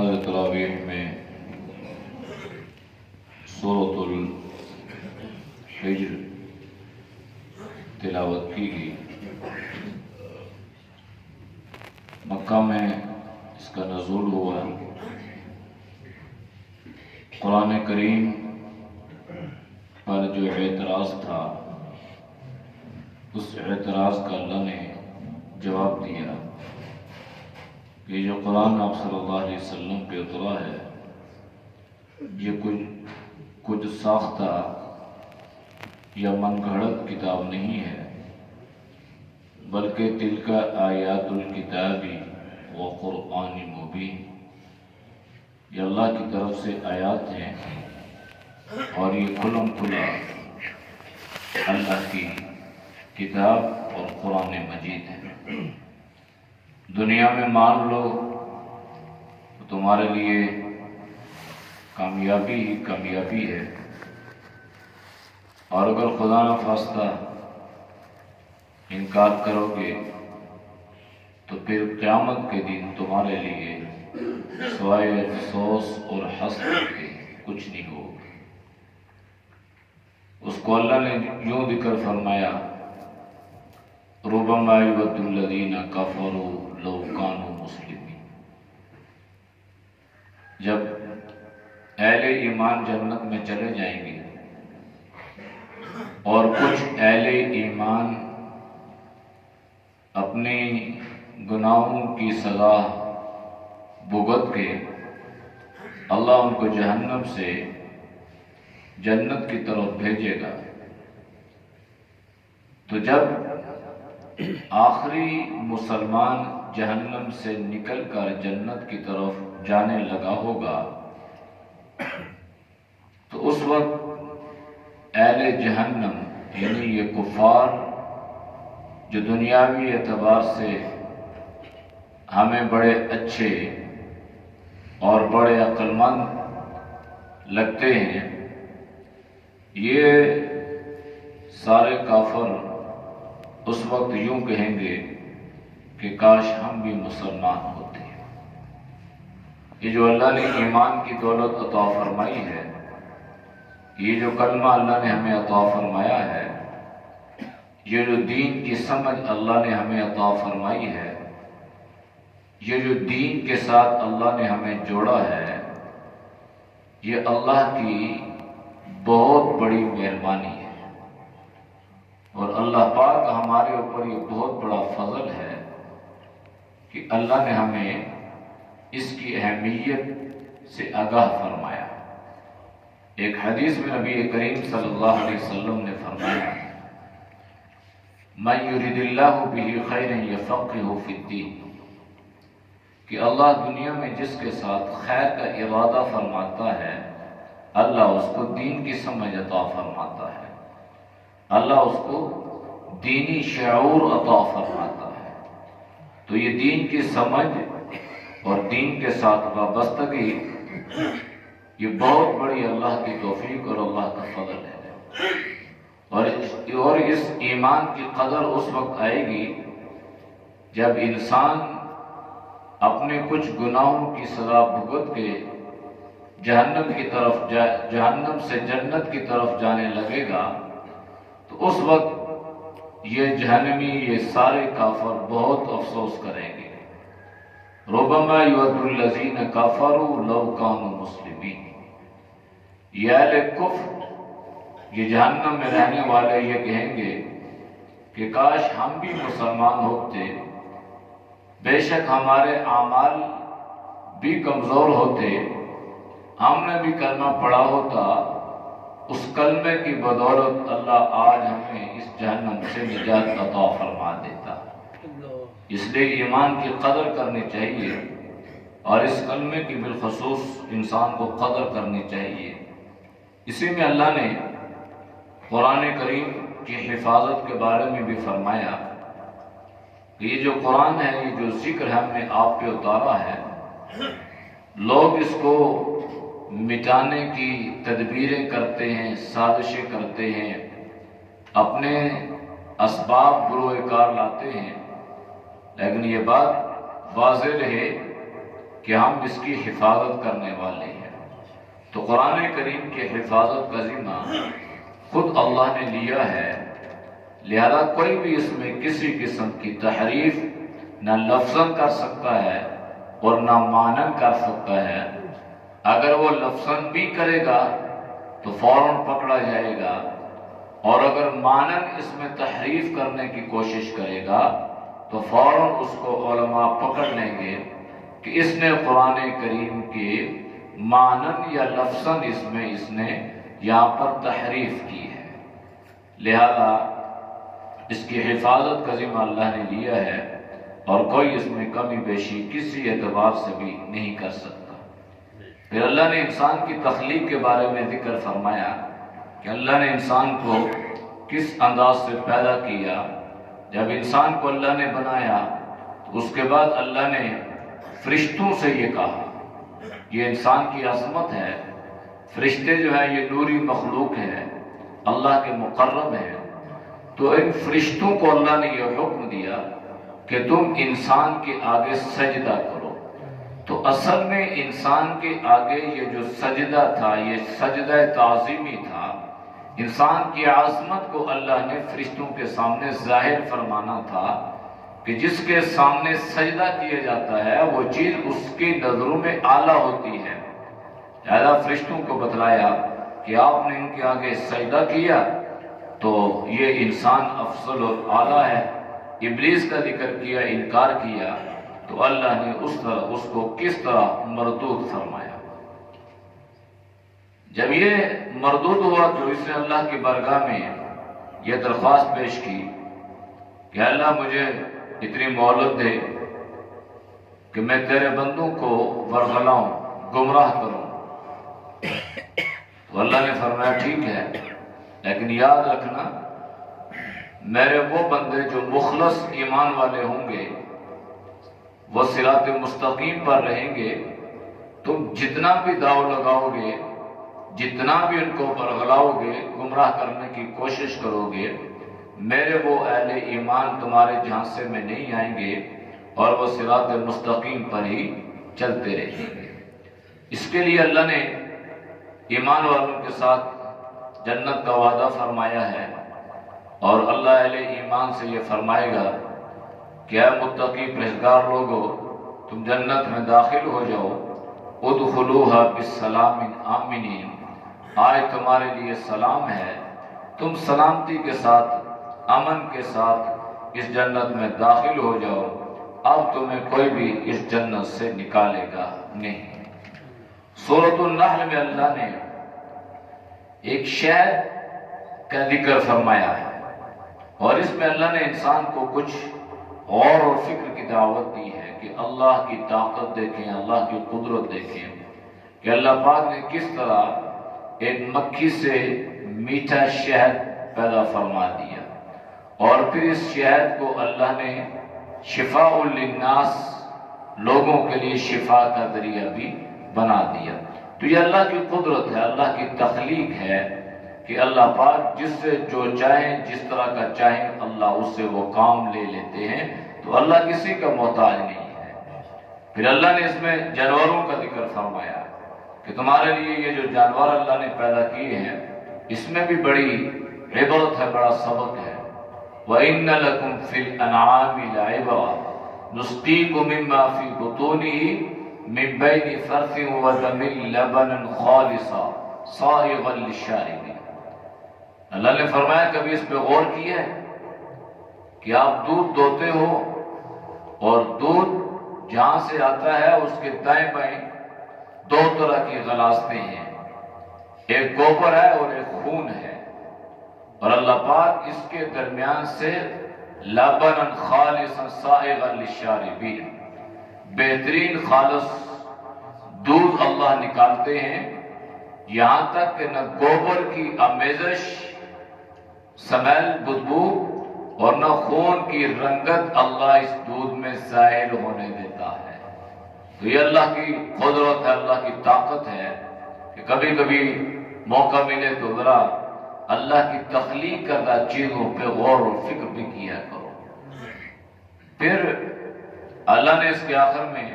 نماز تراویح میں سورۃ الحجر تلاوت کی گئی۔ مکہ میں اس کا نزول ہوا۔ قرآن کریم پر جو اعتراض تھا اس اعتراض کا اللہ نے جواب دیا کہ جو قرآن آپ صلی اللہ علیہ وسلم پہ اترا ہے یہ کچھ ساختہ یا من گھڑت کتاب نہیں ہے، بلکہ تلک آیات الکتاب و قرآن مبین، یہ اللہ کی طرف سے آیات ہیں اور یہ کھلم کھلا اللہ کی کتاب اور قرآن مجید ہے۔ دنیا میں مان لو تو تمہارے لیے کامیابی ہی کامیابی ہے، اور اگر خدا نہ خواستہ انکار کرو گے تو پھر قیامت کے دن تمہارے لیے سوائے افسوس اور حسرت کے کچھ نہیں ہوگا۔ اس کو اللہ نے یوں ذکر فرمایا، ربما یود الذین کفروا لو کانوا مسلمین۔ جب اہل ایمان جنت میں چلے جائیں گے اور کچھ اہل ایمان اپنی گناہوں کی سزا بھگت کے اللہ ان کو جہنم سے جنت کی طرف بھیجے گا، تو جب آخری مسلمان جہنم سے نکل کر جنت کی طرف جانے لگا ہوگا تو اس وقت اہل جہنم یعنی یہ کفار جو دنیاوی اعتبار سے ہمیں بڑے اچھے اور بڑے عقل مند لگتے ہیں، یہ سارے کافر اس وقت یوں کہیں گے کہ کاش ہم بھی مسلمان ہوتے ہیں۔ یہ جو اللہ نے ایمان کی دولت عطا فرمائی ہے، یہ جو کلمہ اللہ نے ہمیں عطا فرمایا ہے، یہ جو دین کی سمجھ اللہ نے ہمیں عطا فرمائی ہے، یہ جو دین کے ساتھ اللہ نے ہمیں جوڑا ہے، یہ اللہ کی بہت بڑی مہربانی ہے، اور اللہ پاک ہمارے اوپر یہ بہت بڑا فضل ہے کہ اللہ نے ہمیں اس کی اہمیت سے آگاہ فرمایا۔ ایک حدیث میں نبی کریم صلی اللہ علیہ وسلم نے فرمایا، من یرید اللہ بہ خیرا یفقہہ فی الدین، کہ اللہ دنیا میں جس کے ساتھ خیر کا ارادہ فرماتا ہے اللہ اس کو دین کی سمجھ عطا فرماتا ہے، اللہ اس کو دینی شعور عطا فرماتا ہے۔ تو یہ دین کی سمجھ اور دین کے ساتھ وابستگی یہ بہت بڑی اللہ کی توفیق اور اللہ کا فضل ہے، اور اس ایمان کی قدر اس وقت آئے گی جب انسان اپنے کچھ گناہوں کی سزا بھگت کے جہنم سے جنت کی طرف جانے لگے گا، تو اس وقت یہ جہنمی یہ سارے کافر بہت افسوس کریں گے۔ ربما یود الذین کفروا لو کانوا مسلمین، یہ اہل کفر یہ جہنم میں رہنے والے یہ کہیں گے کہ کاش ہم بھی مسلمان ہوتے، بے شک ہمارے اعمال بھی کمزور ہوتے، ہم نے بھی کلمہ پڑھا ہوتا، اس کلمے کی بدولت اللہ آج ہمیں اس جہنم سے نجات عطا فرما دیتا۔ اس لیے ایمان کی قدر کرنی چاہیے، اور اس کلمے کی بالخصوص انسان کو قدر کرنی چاہیے۔ اسی میں اللہ نے قرآن کریم کی حفاظت کے بارے میں بھی فرمایا کہ یہ جو قرآن ہے، یہ جو ذکر ہم نے آپ پہ اتارا ہے، لوگ اس کو مٹانے کی تدبیریں کرتے ہیں، سازشیں کرتے ہیں، اپنے اسباب بروئے کار لاتے ہیں، لیکن یہ بات واضح رہے کہ ہم اس کی حفاظت کرنے والے ہیں۔ تو قرآن کریم کی حفاظت کا ذمہ خود اللہ نے لیا ہے، لہذا کوئی بھی اس میں کسی قسم کی تحریف نہ لفظاً کر سکتا ہے اور نہ معنن کر سکتا ہے۔ اگر وہ لفظاً بھی کرے گا تو فوراً پکڑا جائے گا، اور اگر معنن اس میں تحریف کرنے کی کوشش کرے گا تو فوراً اس کو علماء پکڑ لیں گے کہ اس نے قرآن کریم کے معنن یا لفظاً اس نے یہاں پر تحریف کی ہے۔ لہذا اس کی حفاظت کا ذمہ اللہ نے لیا ہے، اور کوئی اس میں کمی بیشی کسی اعتبار سے بھی نہیں کر سکتا۔ پھر اللہ نے انسان کی تخلیق کے بارے میں ذکر فرمایا کہ اللہ نے انسان کو کس انداز سے پیدا کیا۔ جب انسان کو اللہ نے بنایا تو اس کے بعد اللہ نے فرشتوں سے یہ کہا، یہ انسان کی عظمت ہے، فرشتے جو ہے یہ نوری مخلوق ہے، اللہ کے مقرب ہیں، تو ان فرشتوں کو اللہ نے یہ حکم دیا کہ تم انسان کے آگے سجدہ کرو۔ تو اصل میں انسان کے آگے یہ جو سجدہ تھا یہ سجدہ تعظیمی تھا۔ انسان کی عظمت کو اللہ نے فرشتوں کے سامنے ظاہر فرمانا تھا کہ جس کے سامنے سجدہ کیا جاتا ہے وہ چیز اس کی نظروں میں اعلیٰ ہوتی ہے۔ لہذا فرشتوں کو بتلایا کہ آپ نے ان کے آگے سجدہ کیا تو یہ انسان افضل اور اعلیٰ ہے۔ ابلیس کا ذکر کیا، انکار کیا، تو اللہ نے اس کو کس طرح مردود فرمایا۔ جب یہ مردود ہوا تو اس نے اللہ کی بارگاہ میں یہ درخواست پیش کی کہ اللہ مجھے اتنی مہلت دے کہ میں تیرے بندوں کو ورغلاؤں، گمراہ کروں۔ تو اللہ نے فرمایا ٹھیک ہے، لیکن یاد رکھنا میرے وہ بندے جو مخلص ایمان والے ہوں گے وہ صراط مستقیم پر رہیں گے، تم جتنا بھی داؤ لگاؤ گے، جتنا بھی ان کو ورغلاؤ گے، گمراہ کرنے کی کوشش کرو گے، میرے وہ اہل ایمان تمہارے جھانسے میں نہیں آئیں گے اور وہ صراط مستقیم پر ہی چلتے رہیں گے۔ اس کے لیے اللہ نے ایمان والوں کے ساتھ جنت کا وعدہ فرمایا ہے، اور اللہ اہل ایمان سے یہ فرمائے گا کہ اے متقی پرہیزگار لوگو تم جنت میں داخل ہو جاؤ، ادخلوها بالسلام آمنین، آج تمہارے لیے سلام ہے، تم سلامتی کے ساتھ، امن کے ساتھ اس جنت میں داخل ہو جاؤ، اب تمہیں کوئی بھی اس جنت سے نکالے گا نہیں۔ سورۃ النحل میں اللہ نے ایک شہد کا ذکر فرمایا ہے، اور اس میں اللہ نے انسان کو کچھ غور اور فکر کی دعوت دی ہے کہ اللہ کی طاقت دیکھیں، اللہ کی قدرت دیکھیں کہ اللہ پاک نے کس طرح ایک مکھی سے میٹھا شہد پیدا فرما دیا، اور پھر اس شہد کو اللہ نے شفاء للناس، لوگوں کے لیے شفا کا ذریعہ بھی بنا دیا۔ تو یہ اللہ کی قدرت ہے، اللہ کی تخلیق ہے کہ اللہ پاک جس سے جو چاہیں، جس طرح کا چاہیں، اللہ اس سے وہ کام لے لیتے ہیں، تو اللہ کسی کا محتاج نہیں ہے۔ پھر اللہ نے اس میں جانوروں کا ذکر فرمایا کہ تمہارے لیے یہ جو جانور اللہ نے پیدا کیے ہیں اس میں بھی بڑی عبرت ہے، بڑا سبق ہے۔ وَإِنَّ لَكُمْ فِي الْأَنْعَامِ لَعِبْرَةً نُسْقِيكُم مِّمَّا فِي بُطُونِهِ مِن بَيْنِ فَرْثٍ وَدَمٍ لَبَنًا خَالِصًا صَائِغًا لِلشَّارِبِينَ۔ اللہ نے فرمایا کبھی اس پہ غور کیا ہے کہ آپ دودھ دوتے ہو اور دودھ جہاں سے آتا ہے اس کے دائیں بائیں دو طرح کی غلاظتیں ہیں، ایک گوبر ہے اور ایک خون ہے، اور اللہ پاک اس کے درمیان سے لبنا خالصا سائغا للشاربین، بہترین خالص دودھ اللہ نکالتے ہیں، یہاں تک کہ نہ گوبر کی آمیزش، سمیل، بدبو اور نہ خون کی رنگت اللہ اس دودھ میں ظاہر ہونے دیتا ہے۔ تو یہ اللہ کی قدرت ہے، اللہ کی طاقت ہے کہ کبھی کبھی موقع ملے تو ذرا اللہ کی تخلیق کردہ چیزوں پہ غور و فکر بھی کیا کرو۔ پھر اللہ نے اس کے آخر میں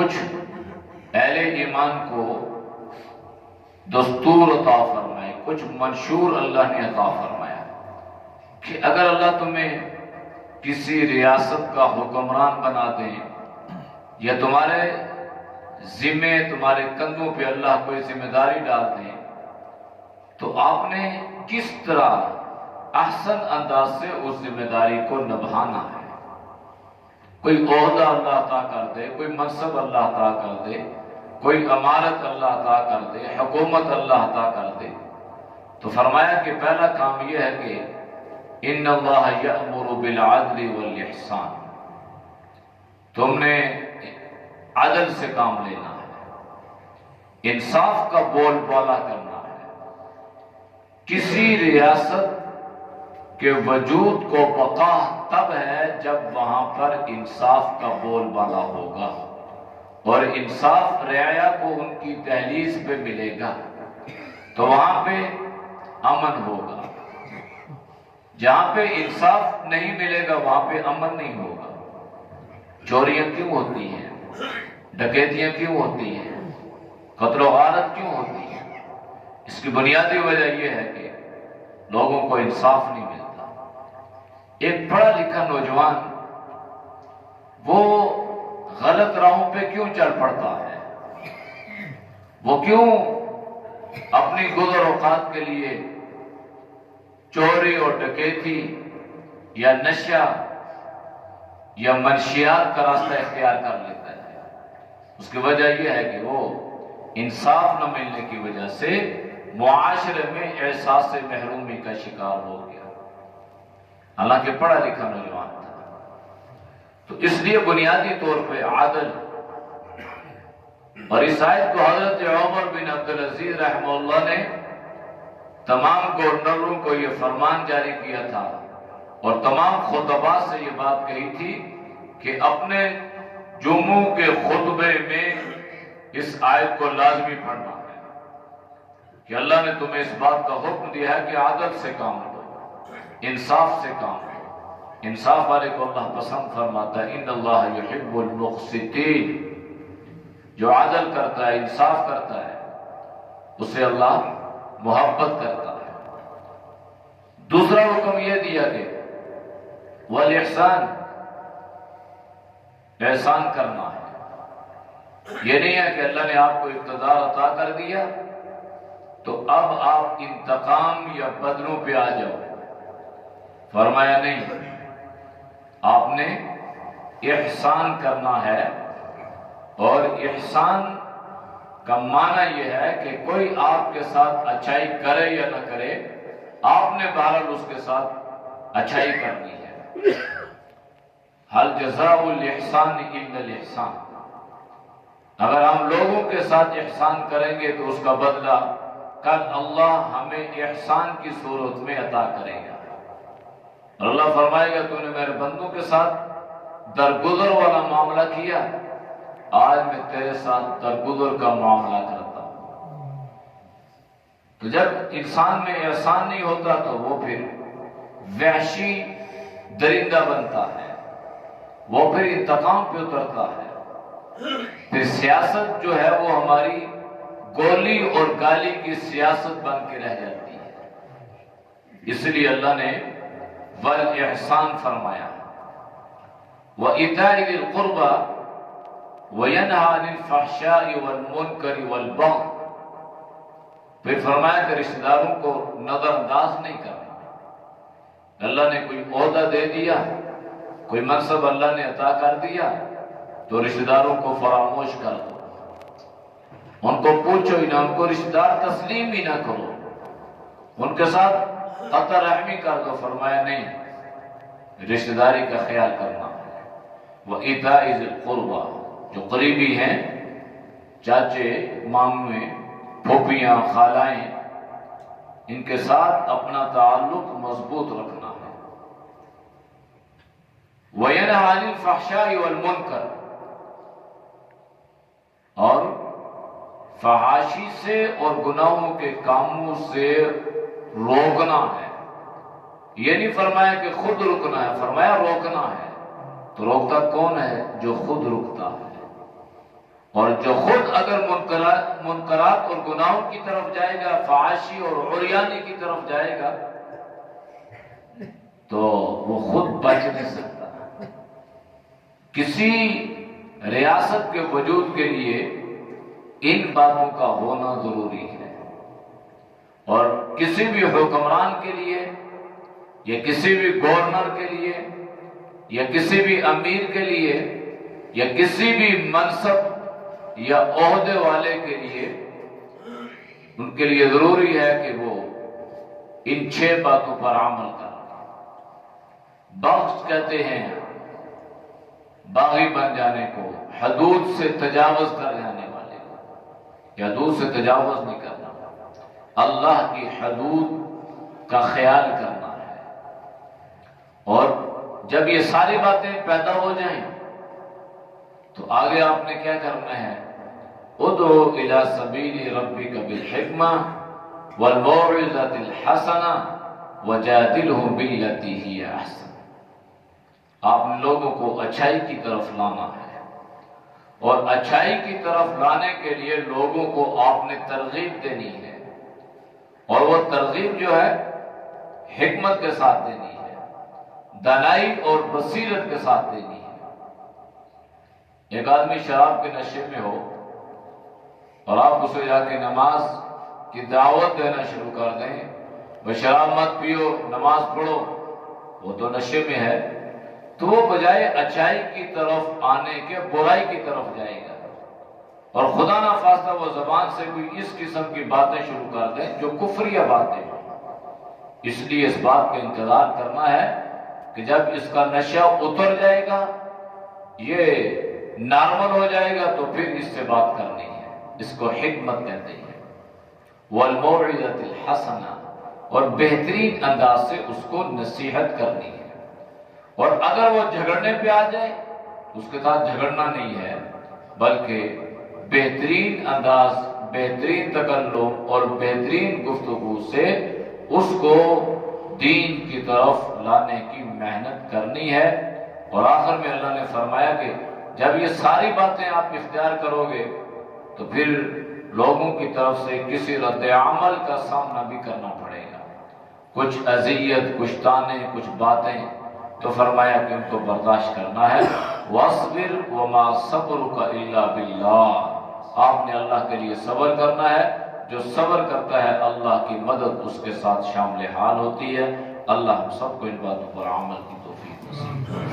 کچھ اہل ایمان کو دستور عطا فرمائے، کچھ منشور اللہ نے عطا فرمایا کہ اگر اللہ تمہیں کسی ریاست کا حکمران بنا دیں یا تمہارے ذمے تمہارے کندھوں پہ اللہ کوئی ذمہ داری ڈال دیں تو آپ نے کس طرح احسن انداز سے اس ذمہ داری کو نبھانا ہے۔ کوئی عہدہ اللہ عطا کر دے، کوئی منصب اللہ عطا کر دے، کوئی امارت اللہ عطا کر دے، حکومت اللہ عطا کر دے، تو فرمایا کہ پہلا کام یہ ہے کہ ان اللہ یأمر بالعدل والاحسان، تم نے عدل سے کام لینا ہے، انصاف کا بول بالا کرنا ہے۔ کسی ریاست کے وجود کو بقا تب ہے جب وہاں پر انصاف کا بول بالا ہوگا، اور انصاف رعایا کو ان کی دہلیز پہ ملے گا تو وہاں پہ امن ہوگا۔ جہاں پہ انصاف نہیں ملے گا وہاں پہ امن نہیں ہوگا۔ چوریاں کیوں ہوتی ہیں، ڈکیتیاں کیوں ہوتی ہیں، قتل و غارت کیوں ہوتی ہیں؟ اس کی بنیادی وجہ یہ ہے کہ لوگوں کو انصاف نہیں ملتا۔ ایک پڑھا لکھا نوجوان وہ غلط راہوں پہ کیوں چل پڑتا ہے؟ وہ کیوں اپنی گزر اوقات کے لیے چوری اور ڈکیتی یا نشہ یا منشیات کا راستہ اختیار کر لیتا ہے؟ اس کی وجہ یہ ہے کہ وہ انصاف نہ ملنے کی وجہ سے معاشرے میں احساس محرومی کا شکار ہو گیا، حالانکہ پڑھا لکھا نوجوان تھا۔ تو اس لیے بنیادی طور پہ عدل، اور اس آیت کو حضرت عمر بن عبدالعزیز رحمہ اللہ نے تمام گورنروں کو یہ فرمان جاری کیا تھا اور تمام خطباء سے یہ بات کہی تھی کہ اپنے جمعوں کے خطبے میں اس آیت کو لازمی پڑھنا ہے کہ اللہ نے تمہیں اس بات کا حکم دیا ہے کہ عدل سے کام لو، انصاف سے کام لو۔ انصاف والے کو اللہ پسند فرماتا ہے، ان اللہ یحب المقسطین، جو عدل کرتا ہے، انصاف کرتا ہے، اسے اللہ محبت کرتا ہے۔ دوسرا حکم یہ دیا کہ والاحسان، احسان کرنا ہے۔ یہ نہیں ہے کہ اللہ نے آپ کو اقتدار عطا کر دیا تو اب آپ انتقام یا بدلوں پہ آ جاؤ، فرمایا نہیں، آپ نے احسان کرنا ہے، اور احسان کا معنی یہ ہے کہ کوئی آپ کے ساتھ اچھائی کرے یا نہ کرے، آپ نے بہرحال اس کے ساتھ اچھائی کرنی ہے۔ حل جزاء الاحسان الا الاحسان، اگر ہم لوگوں کے ساتھ احسان کریں گے تو اس کا بدلہ کل اللہ ہمیں احسان کی صورت میں عطا کرے گا۔ اور اللہ فرمائے گا تو نے میرے بندوں کے ساتھ درگزر والا معاملہ کیا، آج میں تیرے ساتھ درگزر کا معاملہ کرتا ہوں۔ تو جب انسان میں احسان نہیں ہوتا تو وہ پھر وحشی درندہ بنتا ہے، وہ پھر انتقام پہ اترتا ہے۔ پھر سیاست جو ہے وہ ہماری گولی اور گالی کی سیاست بن کے رہ جاتی ہے۔ اس لیے اللہ نے والاحسان فرمایا، وَإِيتَاءِ ذِي الْقُرْبَى وَيَنْهَىٰ عَنِ الْفَحْشَاءِ وَالْمُنكَرِ وَالْبَغْيِ، پھر فرمایا کہ رشتہ داروں کو نظر انداز نہیں کرنا۔ اللہ نے کوئی عہدہ دے دیا، کوئی منصب اللہ نے عطا کر دیا تو رشتہ داروں کو فراموش کر دو، ان کو پوچھو ہی نہ، ان کو رشتہ دار تسلیم ہی نہ کرو، ان کے ساتھ قطع رحمی کر دو۔ فرمایا نہیں، رشتہ داری کا خیال کرنا ہے۔ وَإِيتَاءِ ذِي الْقُرْبَى، جو قریبی ہیں، چاچے، مامے، پھوپھیاں، خالائیں، ان کے ساتھ اپنا تعلق مضبوط رکھنا ہے۔ وَيَنْهَىٰ عَنِ الْفَحْشَاءِ وَالْمُنكَرِ، اور فحاشی سے اور گناہوں کے کاموں سے روکنا ہے۔ یہ نہیں فرمایا کہ خود رکنا ہے، فرمایا روکنا ہے۔ تو روکتا کون ہے؟ جو خود رکتا ہے۔ اور جو خود اگر منکرات اور گناہوں کی طرف جائے گا، فحاشی اور عریانی کی طرف جائے گا، تو وہ خود بچ نہیں سکتا۔ کسی ریاست کے وجود کے لیے ان باتوں کا ہونا ضروری ہے، اور کسی بھی حکمران کے لیے یا کسی بھی گورنر کے لیے یا کسی بھی امیر کے لیے یا کسی بھی منصب یا عہدے والے کے لیے، ان کے لیے ضروری ہے کہ وہ ان 6 باتوں پر عمل کریں۔ بغض کہتے ہیں باغی بن جانے کو، حدود سے تجاوز کر جانے والے کو، یا حدود سے تجاوز نہیں کرنا، اللہ کی حدود کا خیال کرنا ہے۔ اور جب یہ ساری باتیں پیدا ہو جائیں تو آگے آپ نے کیا کرنا ہے؟ ادعو الی سبیل ربک بالحکمہ والموعظۃ الحسنہ وجادلہم باللتی ہی احسن۔ آپ نے لوگوں کو اچھائی کی طرف لانا ہے، اور اچھائی کی طرف لانے کے لیے لوگوں کو آپ نے ترغیب دینی ہے، اور وہ ترغیب جو ہے حکمت کے ساتھ دینی ہے، دانائی اور بصیرت کے ساتھ دینی ہے۔ ایک آدمی شراب کے نشے میں ہو اور آپ اسے جا کے نماز کی دعوت دینا شروع کر دیں، وہ شراب مت پیو، نماز پڑھو، وہ تو نشے میں ہے، تو وہ بجائے اچھائی کی طرف آنے کے برائی کی طرف جائے گا، اور خدا نہ خواستہ وہ زبان سے کوئی اس قسم کی باتیں شروع کر دیں جو کفریہ باتیں ہیں۔ اس لیے اس بات کا انتظار کرنا ہے کہ جب اس کا نشہ اتر جائے گا، یہ نارمل ہو جائے گا، تو پھر اس سے بات کرنی ہے۔ اس کو حکمت کہتے ہیں، والموعظۃ الحسنہ، اور بہترین انداز سے اس کو نصیحت کرنی ہے۔ اور اگر وہ جھگڑنے پہ آ جائے، اس کے ساتھ جھگڑنا نہیں ہے، بلکہ بہترین انداز، بہترین تکلم اور بہترین گفتگو سے اس کو دین کی طرف لانے کی محنت کرنی ہے۔ اور آخر میں اللہ نے فرمایا کہ جب یہ ساری باتیں آپ اختیار کرو گے تو پھر لوگوں کی طرف سے کسی رد عمل کا سامنا بھی کرنا پڑے گا، کچھ اذیت، کچھ طعنے، کچھ باتیں، تو فرمایا کہ ان کو برداشت کرنا ہے۔ وَاصْبِرْ وَمَا صَبْرُكَ إِلَّا بِاللَّهِ، آپ نے اللہ کے لیے صبر کرنا ہے، جو صبر کرتا ہے اللہ کی مدد اس کے ساتھ شامل حال ہوتی ہے۔ اللہ ہم سب کو ان باتوں پر عمل کی توفیق نصیب کرے۔